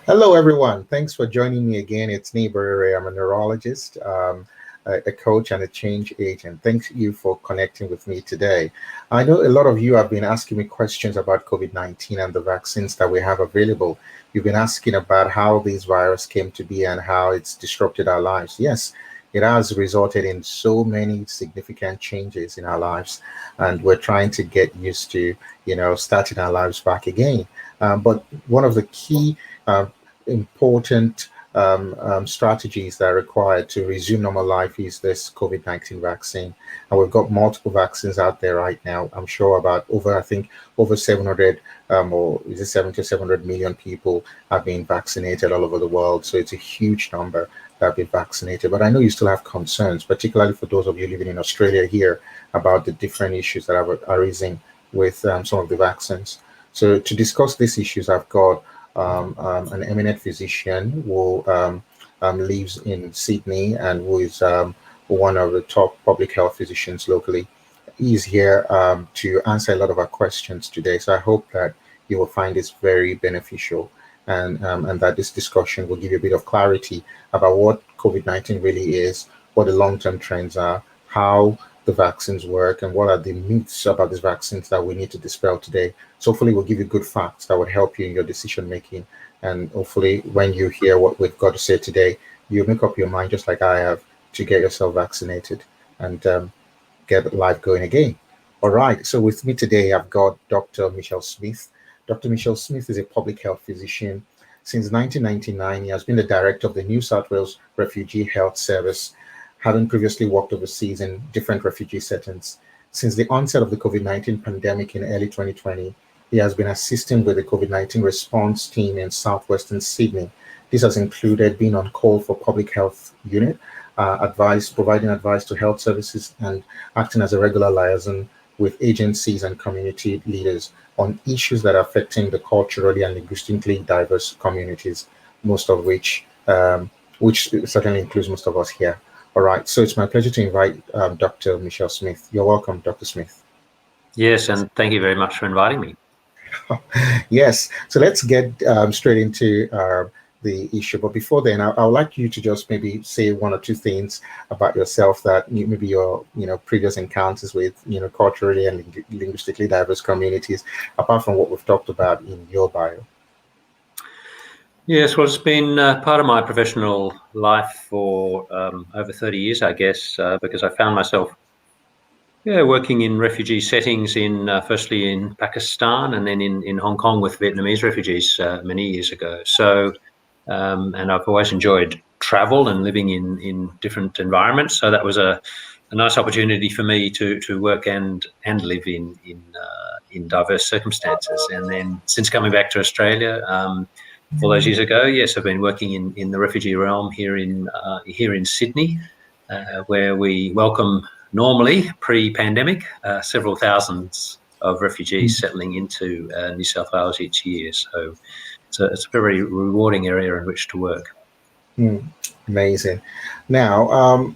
Hello, everyone. Thanks for joining me again. It's Neighbor Ray. I'm a neurologist, a coach, and a change agent. Thank you for connecting with me today. I know a lot of you have been asking me questions about COVID-19 and the vaccines that we have available. You've been asking about how this virus came to be and how it's disrupted our lives. Yes, it has resulted in so many significant changes in our lives, and we're trying to get used to, starting our lives back again. But one of the key uh, important strategies that are required to resume normal life is this COVID-19 vaccine. And we've got multiple vaccines out there right now. I'm sure about over, I think, over 700 or is it 70 or 700 million people have been vaccinated all over the world. So it's a huge number that have been vaccinated. But I know you still have concerns, particularly for those of you living in Australia here, about the different issues that are arising with some of the vaccines. So to discuss these issues, I've got an eminent physician who lives in Sydney and who is one of the top public health physicians locally. He's here to answer a lot of our questions today. So I hope that you will find this very beneficial and that this discussion will give you a bit of clarity about what COVID-19 really is, what the long-term trends are, how the vaccines work, and what are the myths about these vaccines that we need to dispel today. So hopefully we'll give you good facts that would help you in your decision making. And hopefully when you hear what we've got to say today, you make up your mind just like I have to get yourself vaccinated and get life going again. All right. So with me today, I've got Dr. Michelle Smith. Dr. Michelle Smith is a public health physician. Since 1999, he has been the director of the New South Wales Refugee Health Service, having previously worked overseas in different refugee settings. Since the onset of the COVID-19 pandemic in early 2020, he has been assisting with the COVID-19 response team in southwestern Sydney. This has included being on call for public health unit, providing advice to health services, and acting as a regular liaison with agencies and community leaders on issues that are affecting the culturally and linguistically diverse communities, most of which certainly includes most of us here. All right, so it's my pleasure to invite Dr. Michelle Smith. You're welcome, Dr. Smith. Yes, and thank you very much for inviting me. Yes, so let's get straight into the issue. But before then, I would like you to just maybe say one or two things about yourself that maybe your previous encounters with culturally and linguistically diverse communities, apart from what we've talked about in your bio. Yes, well, it's been part of my professional life for over 30 years, I guess, because I found myself working in refugee settings firstly in Pakistan and then in Hong Kong with Vietnamese refugees many years ago. So, and I've always enjoyed travel and living in different environments. So that was a nice opportunity for me to work and live in diverse circumstances. And then since coming back to Australia all those years ago, yes, I've been working in the refugee realm here in Sydney, where we welcome normally pre-pandemic several thousands of refugees settling into New South Wales each year. So it's a very rewarding area in which to work. Amazing. Now,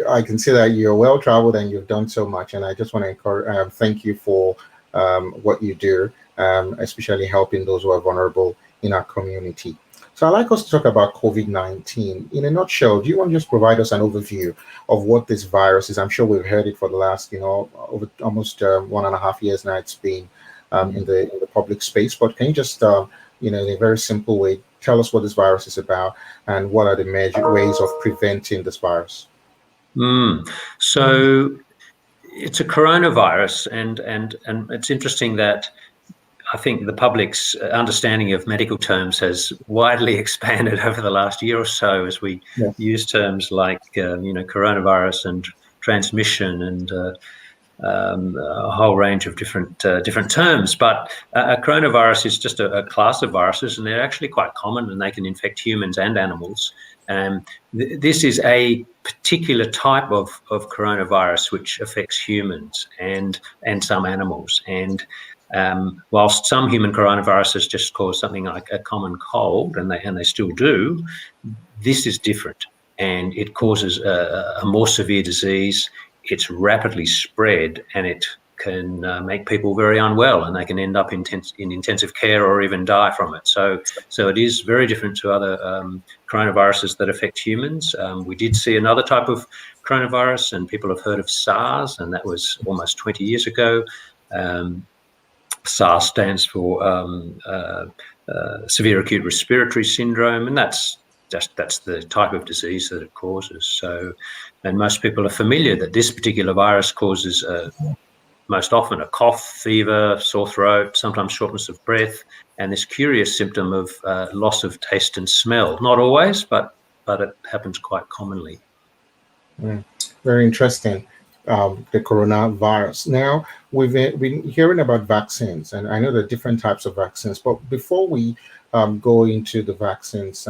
I can see that you're well traveled and you've done so much, and I just want to thank you for what you do, especially helping those who are vulnerable in our community. So I'd like us to talk about COVID-19. In a nutshell, do you want to just provide us an overview of what this virus is? I'm sure we've heard it for the last, over almost 1.5 years now. It's been in the public space, but can you just, in a very simple way, tell us what this virus is about and what are the major ways of preventing this virus? So it's a coronavirus, and it's interesting that I think the public's understanding of medical terms has widely expanded over the last year or so as we use terms like, coronavirus and transmission and a whole range of different terms. But a coronavirus is just a class of viruses, and they're actually quite common, and they can infect humans and animals. This is a particular type of coronavirus which affects humans and some animals. And whilst some human coronaviruses just cause something like a common cold, and they still do, this is different, and it causes a more severe disease. It's rapidly spread, and it make people very unwell, and they can end up in intensive care or even die from it. So it is very different to other coronaviruses that affect humans. We did see another type of coronavirus, and people have heard of SARS, and that was almost 20 years ago. SARS stands for severe acute respiratory syndrome, and that's the type of disease that it causes. So, and most people are familiar that this particular virus causes most often a cough, fever, sore throat, sometimes shortness of breath, and this curious symptom of loss of taste and smell. Not always, but it happens quite commonly. Very interesting. The coronavirus. Now, we've been hearing about vaccines, and I know there are different types of vaccines, but before we go into the vaccines,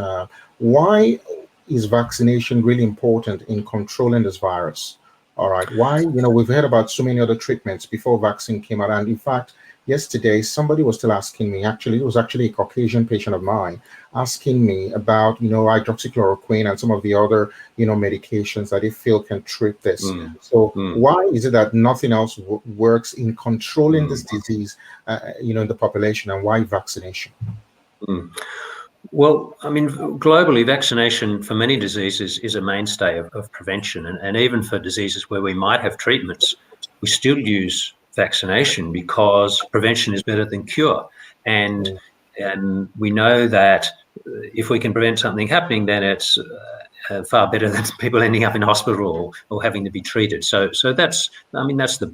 why is vaccination really important in controlling this virus? All right. Why? We've heard about so many other treatments before vaccine came out. And in fact, yesterday, somebody was still asking me, actually, it was actually a Caucasian patient of mine, asking me about, hydroxychloroquine and some of the other, medications that they feel can treat this. Why is it that nothing else works in controlling this disease, in the population, and why vaccination? Well, I mean, globally, vaccination for many diseases is a mainstay of prevention. And even for diseases where we might have treatments, we still use vaccination because prevention is better than cure. And we know that if we can prevent something happening, then it's far better than people ending up in hospital or having to be treated. So that's the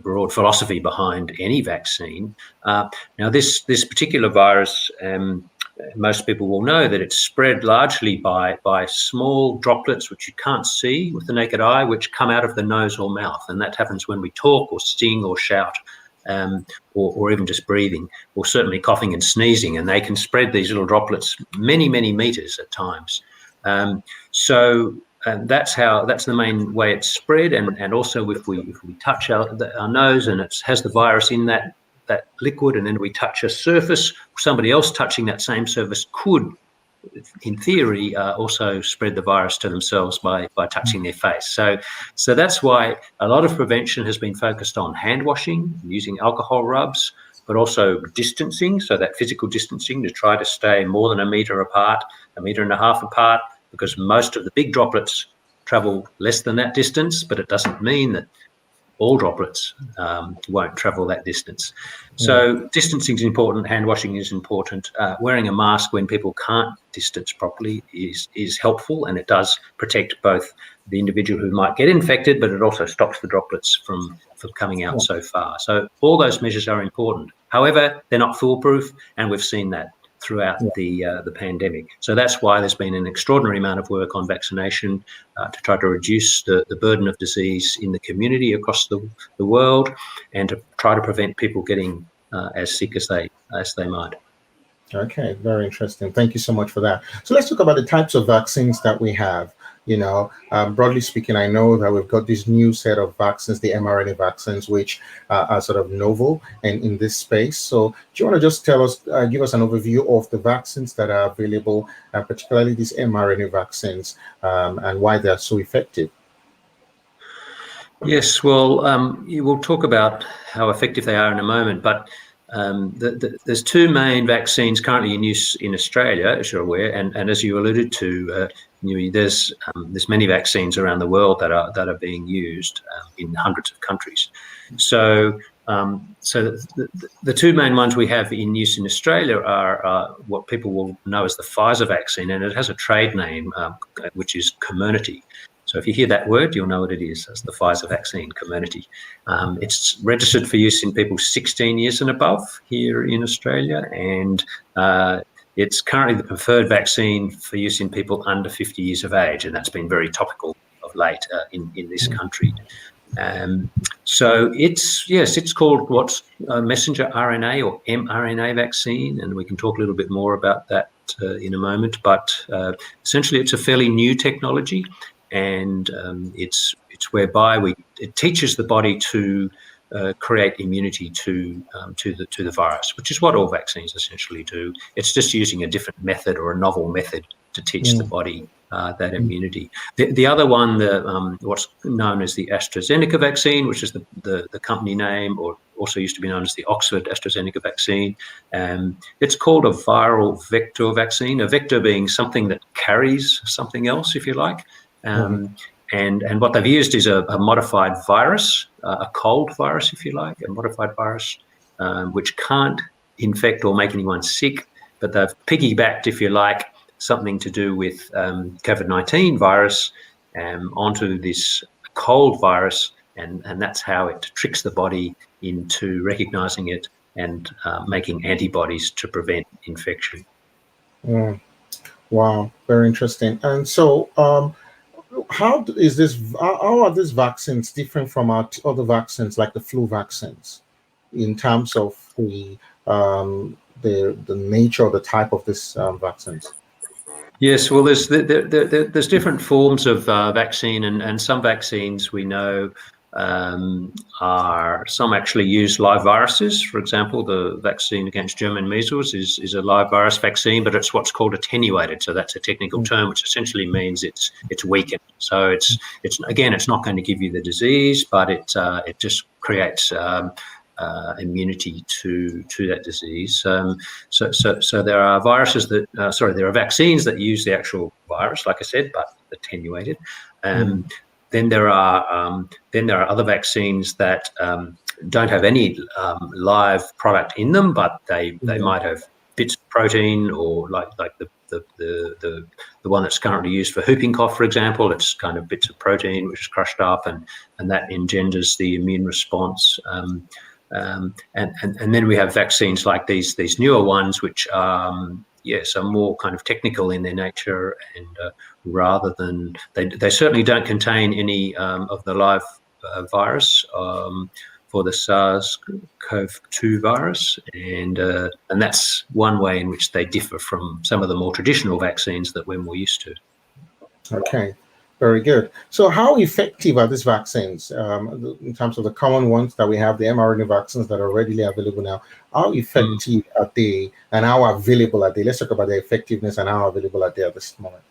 broad philosophy behind any vaccine. Now, this particular virus, most people will know that it's spread largely by small droplets which you can't see with the naked eye, which come out of the nose or mouth, and that happens when we talk or sting or shout, or even just breathing, or certainly coughing and sneezing, and they can spread these little droplets many, many meters at times. And that's the main way it's spread. And also if we touch our nose and it has the virus in that liquid, and then we touch a surface, somebody else touching that same surface could, in theory, also spread the virus to themselves by touching their face. So that's why a lot of prevention has been focused on hand washing, using alcohol rubs, but also distancing, so that physical distancing to try to stay more than 1 metre apart, 1.5 metres apart, because most of the big droplets travel less than that distance, but it doesn't mean that all droplets won't travel that distance. So distancing is important, hand washing is important. Wearing a mask when people can't distance properly is helpful, and it does protect both the individual who might get infected, but it also stops the droplets from coming out so far. So all those measures are important. However, they're not foolproof, and we've seen that throughout the pandemic. So that's why there's been an extraordinary amount of work on vaccination to try to reduce the burden of disease in the community across the world, and to try to prevent people getting as sick as they might. Okay, very interesting. Thank you so much for that. So let's talk about the types of vaccines that we have. Broadly speaking, I know that we've got this new set of vaccines, the mRNA vaccines, which are sort of novel and in this space. So do you want to just give us an overview of the vaccines that are available, particularly these mRNA vaccines, and why they're so effective? Yes, well, we'll talk about how effective they are in a moment, but there's two main vaccines currently in use in Australia, as you're aware, and as you alluded to, there's many vaccines around the world that are being used in hundreds of countries. So the two main ones we have in use in Australia are what people will know as the Pfizer vaccine, and it has a trade name which is Comirnaty. So if you hear that word, you'll know what it is. It's the Pfizer vaccine, Comirnaty. It's registered for use in people 16 years and above here in Australia, and it's currently the preferred vaccine for use in people under 50 years of age, and that's been very topical of late in this country. So it's called what's a messenger RNA or mRNA vaccine, and we can talk a little bit more about that in a moment. But essentially, it's a fairly new technology, and it's whereby it teaches the body to create immunity to the virus, which is what all vaccines essentially do. It's just using a different method or a novel method to teach the body that immunity. The other one, what's known as the AstraZeneca vaccine, which is the company name, or also used to be known as the Oxford AstraZeneca vaccine. It's called a viral vector vaccine, a vector being something that carries something else, if you like. And what they've used is a modified virus, a cold virus, if you like, a modified virus, which can't infect or make anyone sick, but they've piggybacked, if you like, something to do with COVID-19 virus onto this cold virus, and that's how it tricks the body into recognizing it and making antibodies to prevent infection. Wow, very interesting. And so, how are these vaccines different from our other vaccines, like the flu vaccines, in terms of the nature or the type of this vaccines? Yes, well, there's different forms of vaccine, and some vaccines we know are some actually use live viruses. For example, the vaccine against German measles is a live virus vaccine, but it's what's called attenuated. So that's a technical term, which essentially means it's weakened. So it's not going to give you the disease, but it just creates immunity to that disease. So there are viruses there are vaccines that use the actual virus, like I said, but attenuated. Then there are other vaccines that don't have any live product in them, but they might have bits of protein, or like the one that's currently used for whooping cough, for example. It's kind of bits of protein which is crushed up, and that engenders the immune response. And then we have vaccines like these newer ones, which are more kind of technical in their nature, and rather than they certainly don't contain any of the live virus for the SARS-CoV-2 virus, and that's one way in which they differ from some of the more traditional vaccines that we're more used to. Okay. Very good. So how effective are these vaccines in terms of the common ones that we have, the mRNA vaccines that are readily available now? How effective are they, and how available are they? Let's talk about their effectiveness and how available are they at this moment.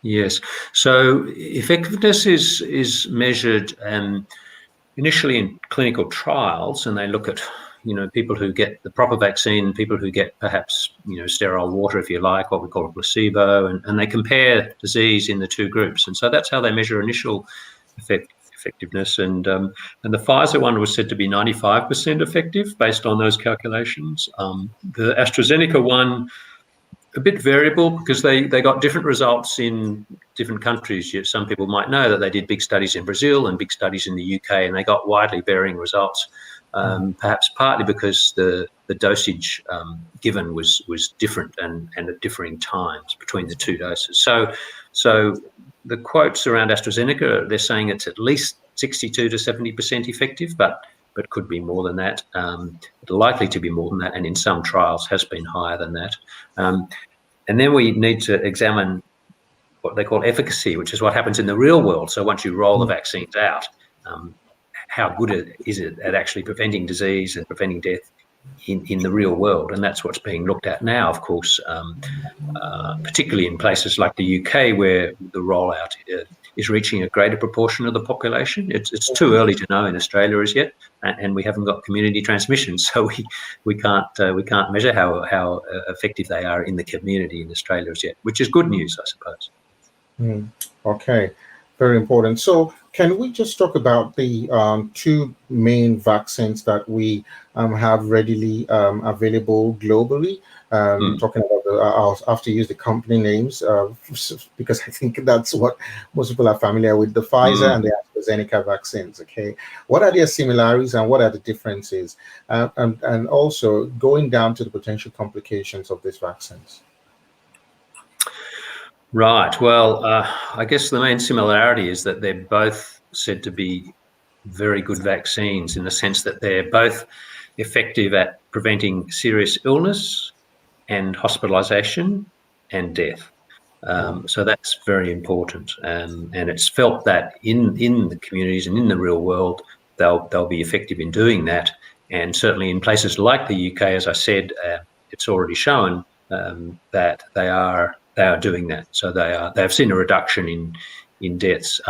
Yes. So effectiveness is measured initially in clinical trials, and they look at people who get the proper vaccine, people who get perhaps sterile water, if you like, what we call a placebo, and they compare disease in the two groups, and so that's how they measure initial effectiveness. And the Pfizer one was said to be 95% effective based on those calculations. The AstraZeneca one, a bit variable, because they got different results in different countries. Some people might know that they did big studies in Brazil and big studies in the UK, and they got widely varying results. Perhaps partly because the dosage given was different and at differing times between the two doses. So the quotes around AstraZeneca, they're saying it's at least 62 to 70% effective, but could be more than that. Likely to be more than that, and in some trials has been higher than that. And then we need to examine what they call efficacy, which is what happens in the real world. So once you roll the vaccines out, how good is it at actually preventing disease and preventing death in the real world? And that's what's being looked at now, of course, particularly in places like the UK, where the rollout is reaching a greater proportion of the population. It's too early to know in Australia as yet, and we haven't got community transmission, so we can't measure how effective they are in the community in Australia as yet, which is good news, I suppose. Okay, very important. So can we just talk about the two main vaccines that we have readily available globally? Talking about I'll have to use the company names because I think that's what most people are familiar with, the Pfizer and the AstraZeneca vaccines. Okay, what are their similarities and what are the differences? And also going down to the potential complications of these vaccines. Right. Well, I guess the main similarity is that they're both said to be very good vaccines, in the sense that they're both effective at preventing serious illness and hospitalisation and death. So that's very important, and it's felt that in the communities and in the real world they'll be effective in doing that. And certainly in places like the UK, as I said, it's already shown that they are doing that. So they have seen a reduction in deaths.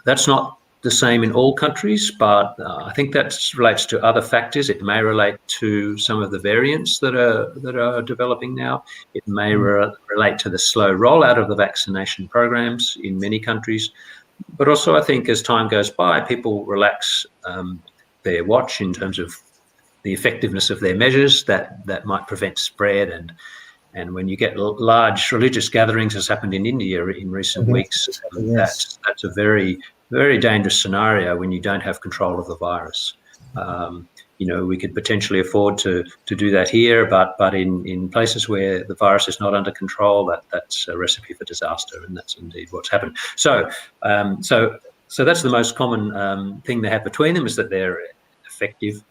That's not the same in all countries, but I think that relates to other factors. It may relate to some of the variants that are developing now. It may relate to the slow rollout of the vaccination programs in many countries. But also, I think as time goes by, people relax their watch in terms of the effectiveness of their measures that might prevent spread. And when you get large religious gatherings, as happened in India in recent weeks, Yes. that's a very, very dangerous scenario when you don't have control of the virus. We could potentially afford to do that here, but in places where the virus is not under control, that's a recipe for disaster, and that's indeed what's happened. So that's the most common thing they have between them, is that they're effective.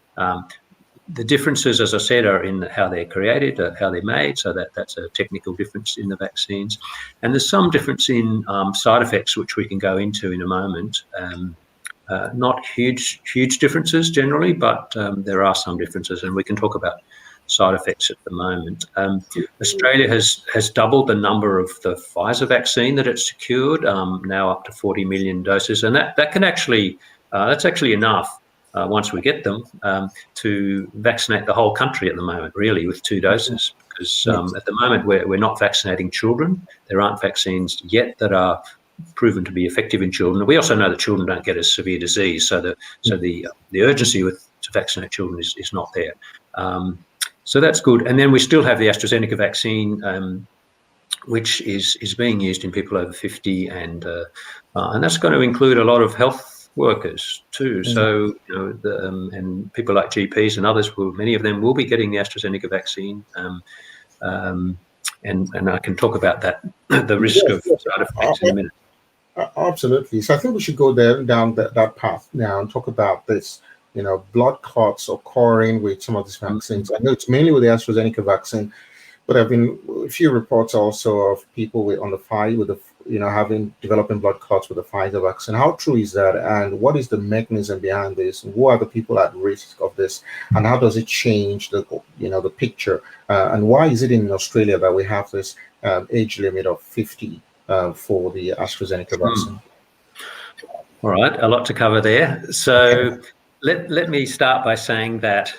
The differences, as I said, are in how they're created, how they're made, so that's a technical difference in the vaccines. And there's some difference in side effects, which we can go into in a moment. Not huge differences generally, but there are some differences, and we can talk about side effects at the moment. Australia has doubled the number of the Pfizer vaccine that it's secured, now up to 40 million doses, and that can actually that's actually enough. Once we get them, to vaccinate the whole country at the moment, really, with 2 doses. Because at the moment we're not vaccinating children. There aren't vaccines yet that are proven to be effective in children. We also know that children don't get a severe disease, so the urgency to vaccinate children is not there. So that's good. And then we still have the AstraZeneca vaccine, which is being used in people over 50, and that's going to include a lot of health workers too. So and people like GPs and others many of them will be getting the AstraZeneca vaccine, and I can talk about that, the risk of side effects in a minute. Absolutely. So I think we should go down that path now and talk about this, blood clots occurring with some of these vaccines. I know it's mainly with the AstraZeneca vaccine, but there have been a few reports also of people developing blood clots with the Pfizer vaccine. How true is that, and what is the mechanism behind this, and who are the people at risk of this, and how does it change the picture, and why is it in Australia that we have this age limit of 50 for the AstraZeneca vaccine? All right, a lot to cover there. So let me start by saying that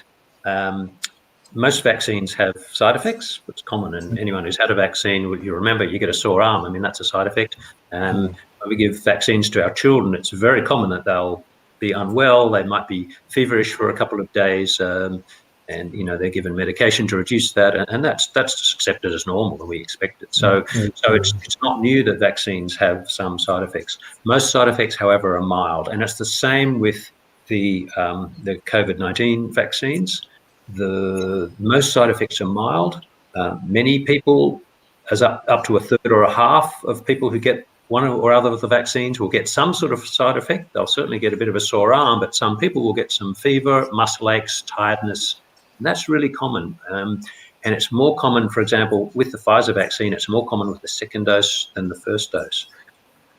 most vaccines have side effects. It's common, and anyone who's had a vaccine, you remember, you get a sore arm. I mean, that's a side effect. When we give vaccines to our children, it's very common that they'll be unwell. They might be feverish for a couple of days, and they're given medication to reduce that, and that's accepted as normal, and we expect it. So it's not new that vaccines have some side effects. Most side effects, however, are mild, and it's the same with the COVID-19 vaccines. The most side effects are mild. Many people, as up to a third or a half of people who get one or other of the vaccines, will get some sort of side effect. They'll certainly get a bit of a sore arm, but some people will get some fever, muscle aches, tiredness, and that's really common. And it's more common, for example, with the Pfizer vaccine, it's more common with the second dose than the first dose.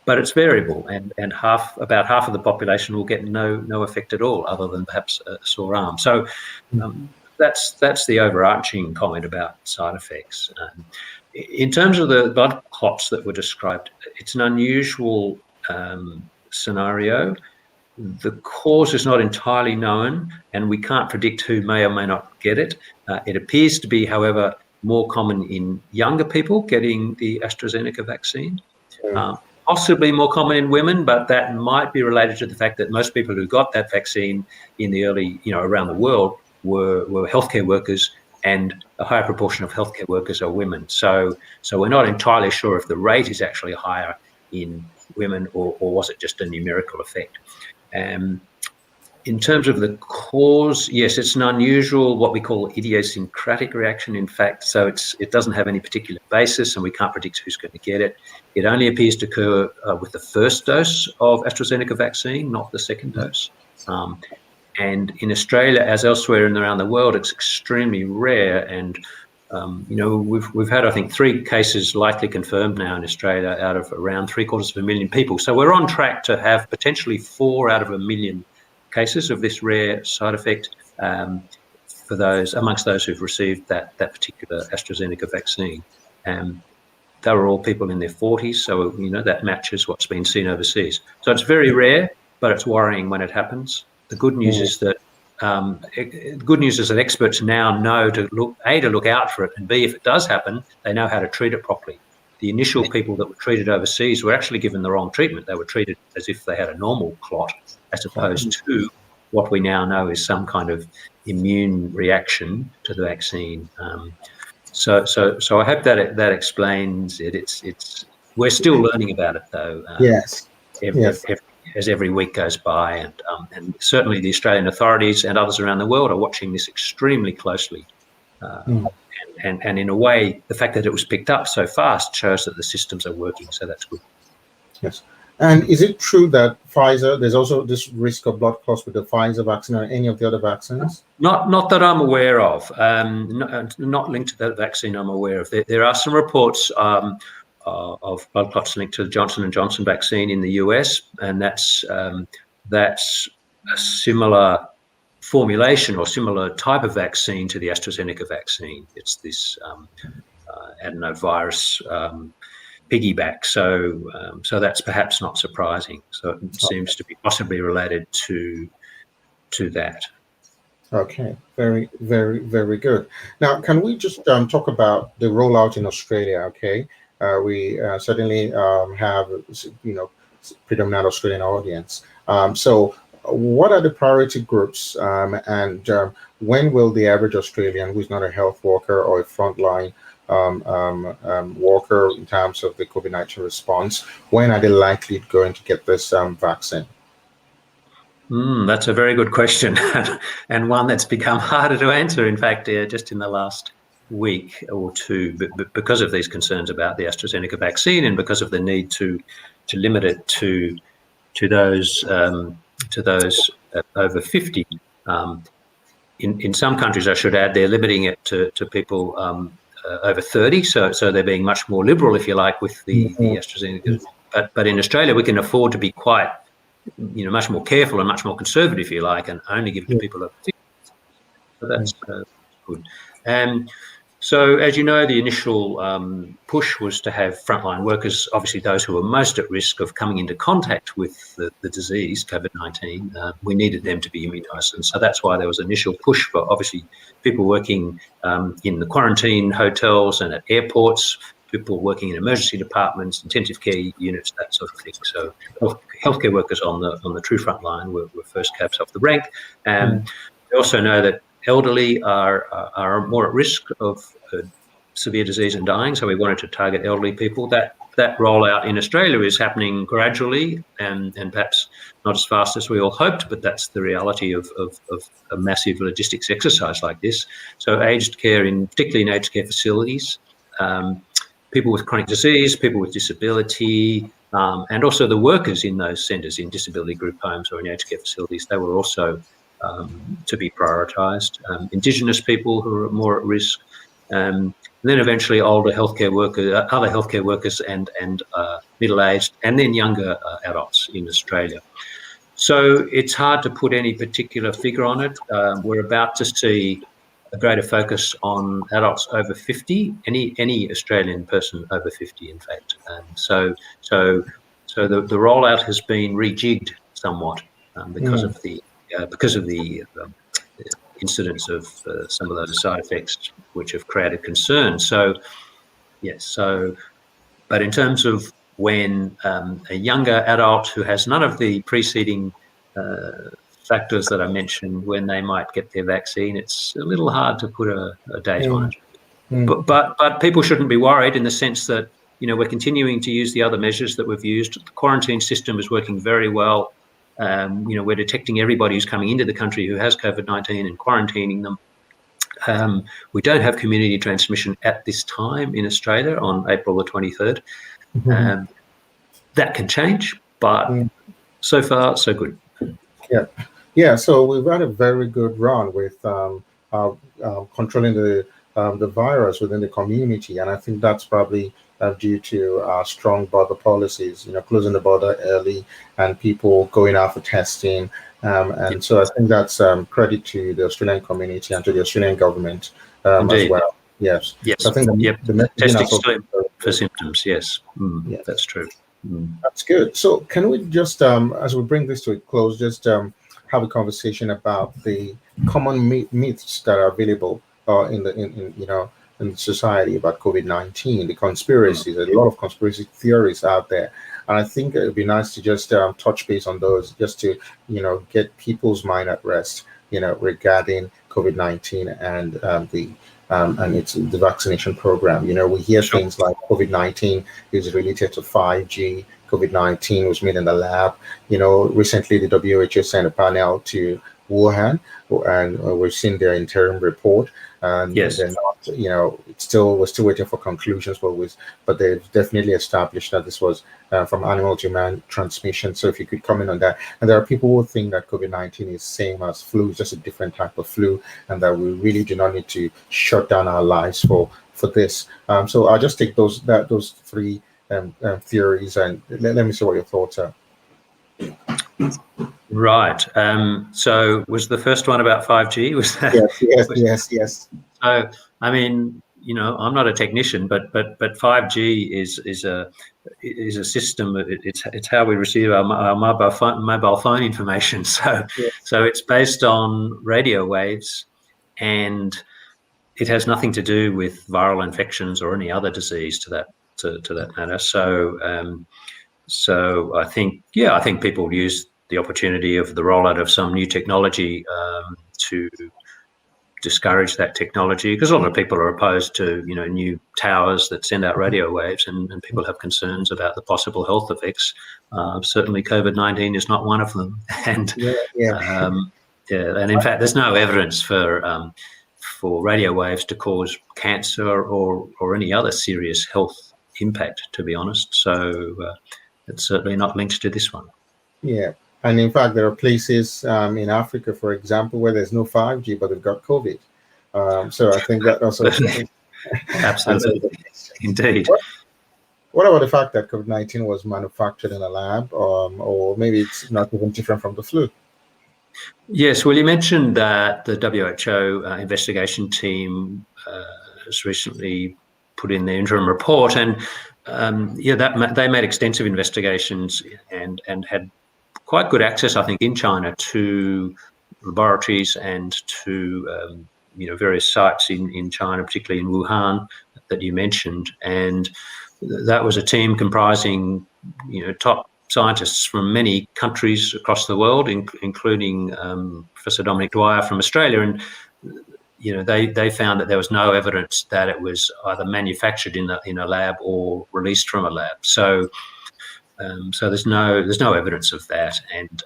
But it's variable, and about half of the population will get no effect at all, other than perhaps a sore arm. So that's the overarching comment about side effects. In terms of the blood clots that were described, it's an unusual scenario. The cause is not entirely known, and we can't predict who may or may not get it. It appears to be, however, more common in younger people getting the AstraZeneca vaccine. Possibly more common in women, but that might be related to the fact that most people who got that vaccine in the early, around the world were healthcare workers, and a higher proportion of healthcare workers are women. So we're not entirely sure if the rate is actually higher in women or was it just a numerical effect. In terms of the cause, yes, it's an unusual, what we call idiosyncratic reaction, in fact. So it doesn't have any particular basis, and we can't predict who's going to get it. It only appears to occur with the first dose of AstraZeneca vaccine, not the second dose. And in Australia, as elsewhere and around the world, it's extremely rare. And we've had, I think, 3 cases likely confirmed now in Australia out of around 750,000 people. So we're on track to have potentially 4 out of 1 million cases of this rare side effect for those amongst those who've received that particular AstraZeneca vaccine. they were all people in their 40s, so that matches what's been seen overseas. So it's very rare, but it's worrying when it happens. The good news is that experts now know to look out for it, and B, if it does happen, they know how to treat it properly. The initial people that were treated overseas were actually given the wrong treatment. They were treated as if they had a normal clot, as opposed to what we now know is some kind of immune reaction to the vaccine. So I hope that explains it. It's we're still learning about it though. Yes. As every week goes by, and certainly the Australian authorities and others around the world are watching this extremely closely. And in a way, the fact that it was picked up so fast shows that the systems are working. So that's good. Yes. And is it true that Pfizer, there's also this risk of blood clots with the Pfizer vaccine or any of the other vaccines? Not that I'm aware of. Not linked to that vaccine I'm aware of. There are some reports of blood clots linked to the Johnson & Johnson vaccine in the US, and that's a similar formulation or similar type of vaccine to the AstraZeneca vaccine. It's this adenovirus piggyback. So that's perhaps not surprising. So it seems to be possibly related to that. Okay, very, very, very good. Now, can we just talk about the rollout in Australia? Okay, we certainly have predominant Australian audience. So, what are the priority groups, and when will the average Australian, who is not a health worker or a frontline worker in terms of the COVID-19 response, when are they likely going to get this vaccine? That's a very good question, and one that's become harder to answer, in fact, just in the last week or two, because of these concerns about the AstraZeneca vaccine and because of the need to limit it to those over 50. In some countries, I should add, they're limiting it to people over 30, so they're being much more liberal, if you like, with the AstraZeneca. But in Australia, we can afford to be quite much more careful and much more conservative, if you like, and only give it to people over 50. So that's good. So, as you know, the initial push was to have frontline workers, obviously those who are most at risk of coming into contact with the disease, COVID-19. We needed them to be immunised. And so that's why there was an initial push for, obviously, people working in the quarantine hotels and at airports, people working in emergency departments, intensive care units, that sort of thing. So healthcare workers on the true front line were first cabs off the rank. We also know that elderly are more at risk of severe disease and dying, so we wanted to target elderly people. That rollout in Australia is happening gradually and perhaps not as fast as we all hoped, but that's the reality of a massive logistics exercise like this. So aged care, particularly in aged care facilities, people with chronic disease, people with disability, and also the workers in those centres, in disability group homes or in aged care facilities, they were also to be prioritised. Indigenous people who are more at risk, and then eventually older healthcare workers, other healthcare workers, and middle-aged, and then younger adults in Australia. So it's hard to put any particular figure on it. We're about to see a greater focus on adults over 50, any Australian person over 50, in fact. So the rollout has been rejigged somewhat because of the incidence of some of those side effects, which have created concern. So, yes. But in terms of when a younger adult who has none of the preceding factors that I mentioned, when they might get their vaccine, it's a little hard to put a date on it. But people shouldn't be worried, in the sense that we're continuing to use the other measures that we've used. The quarantine system is working very well. We're detecting everybody who's coming into the country who has COVID-19 and quarantining them. We don't have community transmission at this time in Australia on April the 23rd. That can change, but so far, so good. Yeah. So we've had a very good run with controlling the virus within the community, and I think that's probably due to strong border policies, closing the border early and people going out for testing. And so I think that's credit to the Australian community and to the Australian government as well. Yes. Yes. So I think the testing for symptoms. Yes, Yes. that's true. That's good. So, can we just, as we bring this to a close, just have a conversation about the common myths that are available in society about COVID-19, the conspiracies. There's a lot of conspiracy theories out there, and I think it would be nice to just touch base on those, just to get people's mind at rest, regarding COVID-19 and and it's the vaccination program. We hear Sure. things like COVID-19 is related to 5G. COVID-19 was made in the lab. Recently the WHO sent a panel to Wuhan, and we've seen their interim report, and Yes. they're not, we're still waiting for conclusions, but they've definitely established that this was from animal to human transmission. So if you could comment on that. And there are people who think that COVID-19 is same as flu, just a different type of flu, and that we really do not need to shut down our lives for this. So I'll just take those three theories, and let me see what your thoughts are. Right. So was the first one about 5G? Was that? Yes. So, I mean, I'm not a technician, but 5G is a system. It's how we receive our mobile phone information. So, Yes. so it's based on radio waves, and it has nothing to do with viral infections or any other disease to that matter. So I think people use the opportunity of the rollout of some new technology to discourage that technology, because a lot of people are opposed to new towers that send out radio waves, and people have concerns about the possible health effects. Certainly, COVID-19 is not one of them, and and in fact, there's no evidence for radio waves to cause cancer or any other serious health impact, to be honest. So it's certainly not linked to this one. Yeah. And in fact, there are places in Africa, for example, where there's no 5G, but they've got COVID. So I think that also Absolutely. Indeed. What about the fact that COVID-19 was manufactured in a lab, or maybe it's not even different from the flu? Yes, well, you mentioned that the WHO investigation team has recently put in their interim report, and they made extensive investigations and had quite good access, I think, in China to laboratories and to various sites in China, particularly in Wuhan that you mentioned. And that was a team comprising top scientists from many countries across the world, including Professor Dominic Dwyer from Australia. And they found that there was no evidence that it was either manufactured in a lab or released from a lab. So there's no evidence of that, and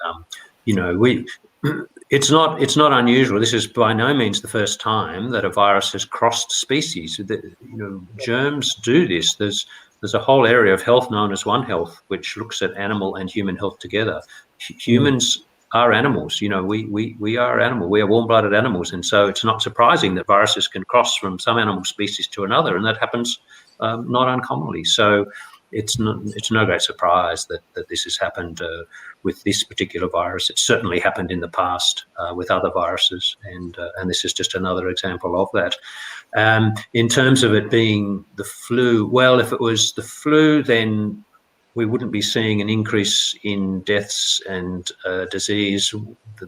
it's not unusual. This is by no means the first time that a virus has crossed species. Germs do this. There's a whole area of health known as One Health, which looks at animal and human health together. Humans are animals. We are animal. We are warm-blooded animals, and so it's not surprising that viruses can cross from some animal species to another, and that happens not uncommonly. So it's no great surprise that this has happened with this particular virus. It's certainly happened in the past with other viruses, and this is just another example of that. In terms of it being the flu, well, if it was the flu, then we wouldn't be seeing an increase in deaths and disease.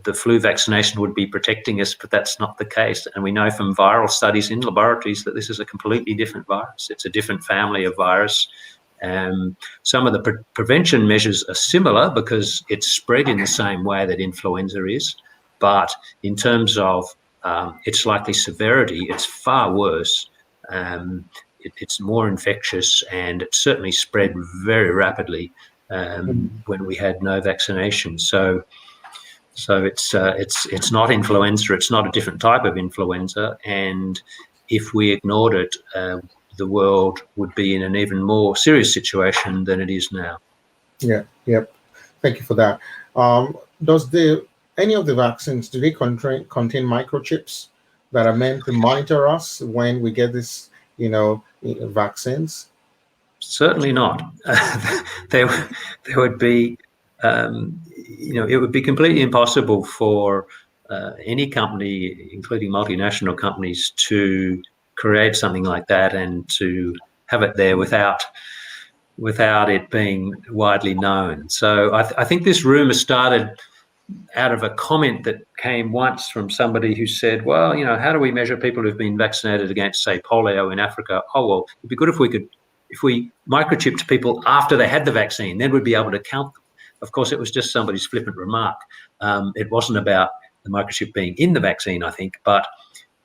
The flu vaccination would be protecting us, but that's not the case. And we know from viral studies in laboratories that this is a completely different virus. It's a different family of virus. Some of the prevention measures are similar because it's spread in the same way that influenza is, but in terms of its likely severity, it's far worse. It's more infectious, and it certainly spread very rapidly when we had no vaccination. So it's not influenza. It's not a different type of influenza, and if we ignored it, the world would be in an even more serious situation than it is now. Yeah. Yep. Thank you for that. Does any of the vaccines, do they contain microchips that are meant to monitor us when we get this, vaccines? Certainly not. There would be, it would be completely impossible for any company, including multinational companies, to create something like that and to have it there without it being widely known. So I think this rumour started out of a comment that came once from somebody who said, well, how do we measure people who've been vaccinated against, say, polio in Africa? Oh, well, it'd be good if we microchipped people after they had the vaccine, then we'd be able to count them. Of course, it was just somebody's flippant remark. It wasn't about the microchip being in the vaccine, I think, but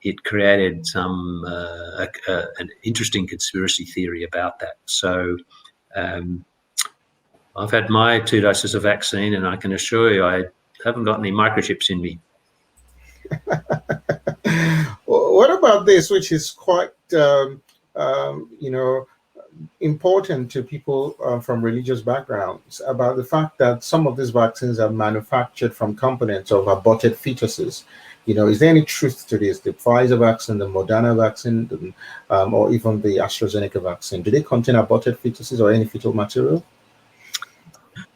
it created an interesting conspiracy theory about that. So I've had my 2 doses of vaccine, and I can assure you I haven't got any microchips in me. What about this, which is quite, important to people from religious backgrounds, about the fact that some of these vaccines are manufactured from components of aborted fetuses? Is there any truth to this? The Pfizer vaccine, the Moderna vaccine, or even the AstraZeneca vaccine, do they contain aborted fetuses or any fetal material?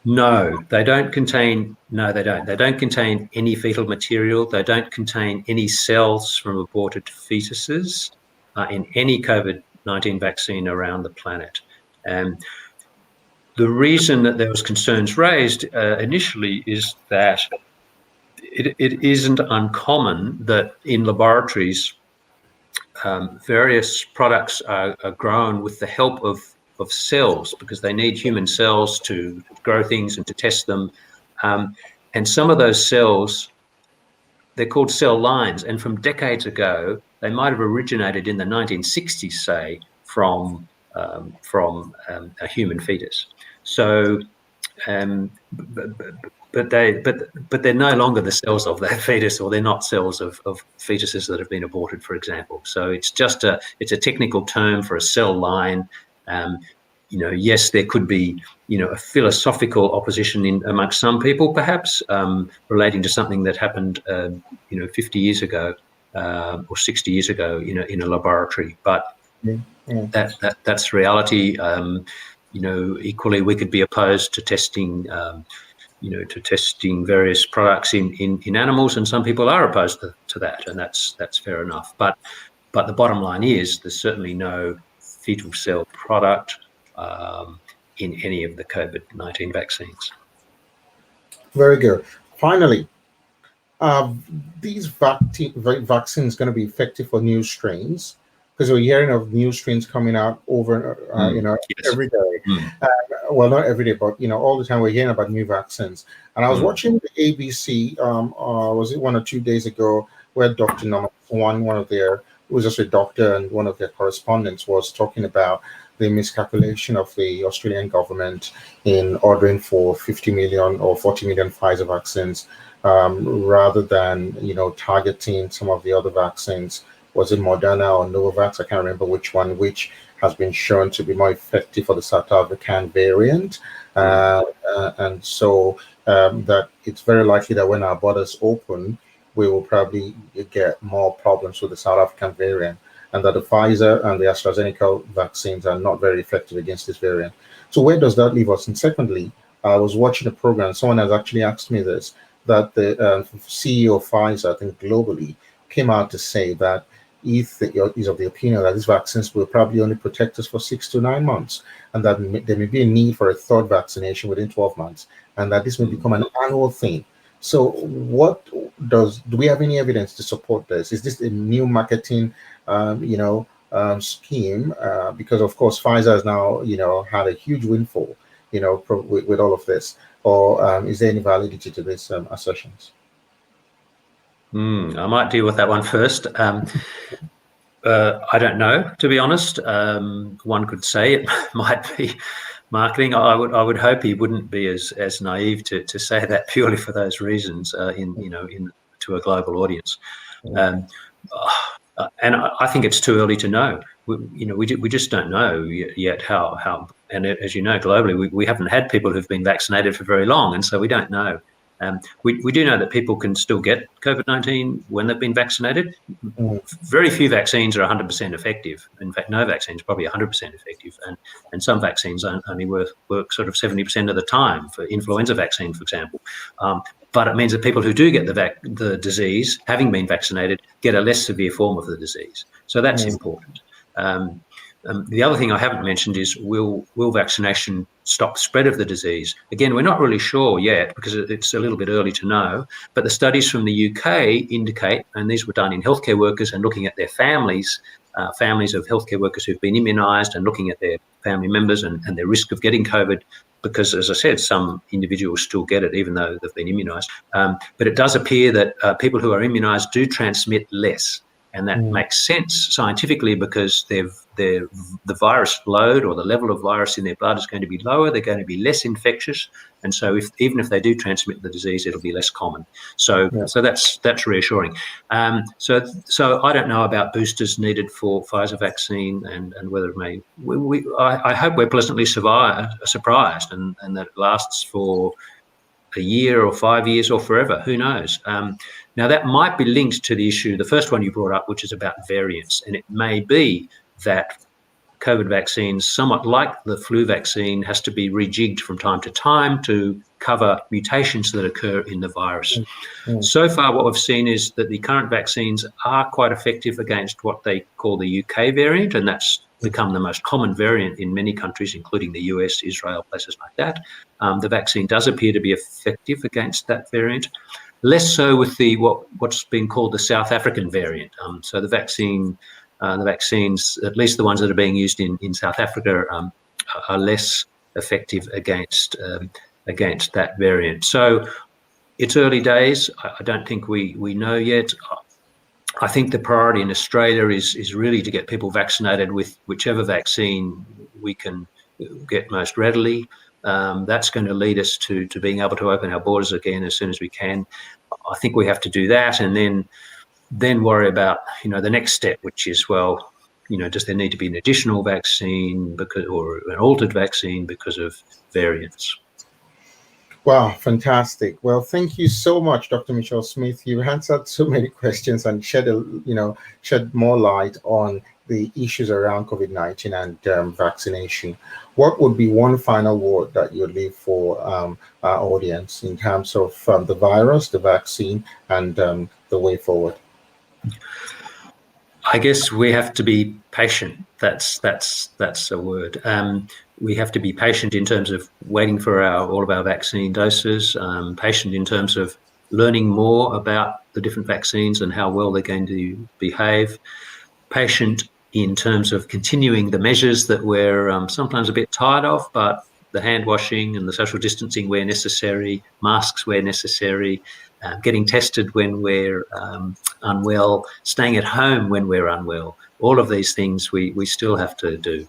No, they don't contain. No, they don't. They don't contain any fetal material. They don't contain any cells from aborted fetuses in any COVID-19 vaccine around the planet. The reason that there was concerns raised initially is that it isn't uncommon that in laboratories various products are grown with the help of cells, because they need human cells to grow things and to test them. And some of those cells, they're called cell lines. And from decades ago, they might have originated in the 1960s, say, from a human fetus. So, but they're no longer the cells of that fetus, or they're not cells of fetuses that have been aborted, for example. So it's just a technical term for a cell line. Yes, there could be a philosophical opposition amongst some people, perhaps relating to something that happened 50 years ago or 60 years ago in a laboratory. But that's reality. Equally, we could be opposed to testing. Testing various products in animals, and some people are opposed to that, and that's fair enough. But the bottom line is there's certainly no fetal cell product in any of the COVID-19 vaccines. Very good. Finally, these vaccines going to be effective for new strains? Because we're hearing of new strains coming out over, Yes. every day. Well, not every day, but all the time we're hearing about new vaccines. And I was watching the ABC, was it 1 or 2 days ago, where Dr. Number one of their, who was just a doctor and one of their correspondents, was talking about the miscalculation of the Australian government in ordering for 50 million or 40 million Pfizer vaccines, rather than targeting some of the other vaccines. Was it Moderna or Novavax? I can't remember which one, which has been shown to be more effective for the South African variant. And so that it's very likely that when our borders open, we will probably get more problems with the South African variant, and that the Pfizer and the AstraZeneca vaccines are not very effective against this variant. So where does that leave us? And secondly, I was watching a program, someone has actually asked me this, that the CEO of Pfizer, I think globally, came out to say that he's of the opinion that these vaccines will probably only protect us for 6 to 9 months, and that there may be a need for a third vaccination within 12 months, and that this may become an annual thing. So do we have any evidence to support this? Is this a new marketing, scheme? Because of course, Pfizer has now, had a huge windfall, with all of this, or is there any validity to these assertions? I might deal with that one first. I don't know, to be honest. One could say it might be marketing. I would hope he wouldn't be as naive to say that purely for those reasons to a global audience. And I think it's too early to know. We just don't know yet how. And as you know, globally, we haven't had people who've been vaccinated for very long, and so we don't know. We do know that people can still get COVID-19 when they've been vaccinated. Very few vaccines are 100% effective. In fact, no vaccine is probably 100% effective. And some vaccines only work sort of 70% of the time, for influenza vaccine, for example. But it means that people who do get the disease, having been vaccinated, get a less severe form of the disease. So that's important. The other thing I haven't mentioned is will vaccination stop the spread of the disease? Again, we're not really sure yet because it's a little bit early to know, but the studies from the UK indicate, and these were done in healthcare workers and looking at their families, families of healthcare workers who've been immunised and looking at their family members and their risk of getting COVID, because, as I said, some individuals still get it even though they've been immunised. But it does appear that people who are immunised do transmit less. And that makes sense scientifically because the virus load or the level of virus in their blood is going to be lower. They're going to be less infectious, and so even if they do transmit the disease, it'll be less common. So that's reassuring. So I don't know about boosters needed for Pfizer vaccine and whether it may. I hope we're pleasantly surprised and that it lasts for a year or 5 years or forever, who knows? Now, that might be linked to the issue, the first one you brought up, which is about variants. And it may be that COVID vaccines, somewhat like the flu vaccine, has to be rejigged from time to time to cover mutations that occur in the virus. So far, what we've seen is that the current vaccines are quite effective against what they call the UK variant, and that's become the most common variant in many countries, including the US, Israel, places like that. The vaccine does appear to be effective against that variant. Less so with the what's been called the South African variant. So the vaccines, at least the ones that are being used in South Africa, are less effective against that variant. So it's early days. I don't think we know yet. I think the priority in Australia is really to get people vaccinated with whichever vaccine we can get most readily. That's going to lead us to being able to open our borders again as soon as we can. I think we have to do that, and then worry about the next step, which is, well, does there need to be an additional vaccine or an altered vaccine because of variants? Wow, fantastic. Well, thank you so much, Dr. Michelle Smith. You answered so many questions and shed more light on the issues around COVID-19 and vaccination. What would be one final word that you'd leave for our audience in terms of the virus, the vaccine, and the way forward? I guess we have to be patient. That's a word. We have to be patient in terms of waiting for all of our vaccine doses, patient in terms of learning more about the different vaccines and how well they're going to behave, patient in terms of continuing the measures that we're sometimes a bit tired of, but the hand washing and the social distancing where necessary, masks where necessary, getting tested when we're unwell, staying at home when we're unwell. All of these things we still have to do.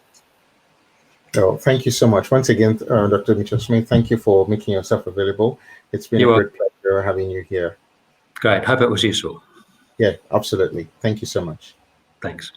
Oh, thank you so much. Once again, Dr. Mitchell Smith, thank you for making yourself available. It's been a great pleasure having you here. Great. Hope it was useful. Yeah, absolutely. Thank you so much. Thanks.